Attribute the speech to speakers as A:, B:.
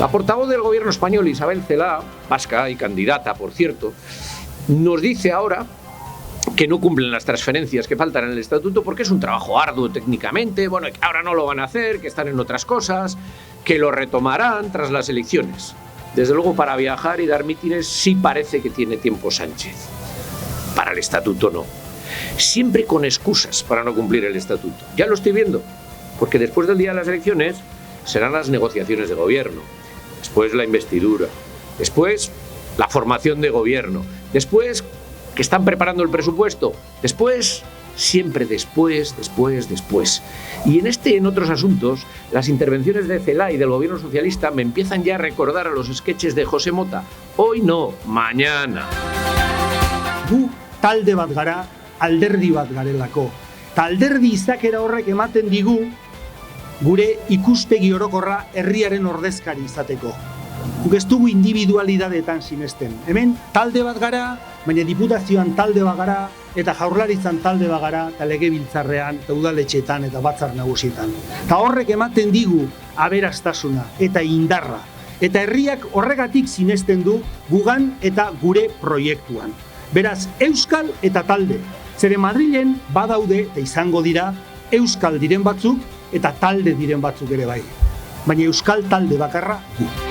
A: La portavoz del gobierno español, Isabel Celaá, vasca y candidata, por cierto, nos dice ahora que no cumplen las transferencias que faltan en el estatuto porque es un trabajo arduo técnicamente, bueno, que ahora no lo van a hacer, que están en otras cosas, que lo retomarán tras las elecciones. Desde luego, para viajar y dar mítines sí parece que tiene tiempo Sánchez. Para el estatuto no. Siempre con excusas para no cumplir el estatuto. Ya lo estoy viendo, porque después del día de las elecciones serán las negociaciones de gobierno, después la investidura, después la formación de gobierno, después que están preparando el presupuesto, después, siempre después. Y en otros asuntos, las intervenciones de Celaá y del gobierno socialista me empiezan ya a recordar a los sketches de José Mota. Hoy no, mañana.
B: Gu talde bat gara, alderdi bat garelako. Ta alderdi izakera horrek ematen digu gure ikuspegi orokorra herriaren ordezkari izateko. Guk ez dugu individualidadeetan sinesten. Hemen talde bat gara, baina diputazioan talde bat gara, eta jaurlaritzan talde bat gara, eta legebiltzarrean, eta udaletxeetan, eta batzar nagusietan. Ta horrek ematen digu aberastasuna eta indarra. Eta herriak horregatik sinesten du gugan eta gure proiektuan. Beraz, euskal eta talde. Zere Madrilen badaude, eta izango dira, euskal diren batzuk, eta talde diren batzuk ere bai. Baina euskal talde bakarra gu.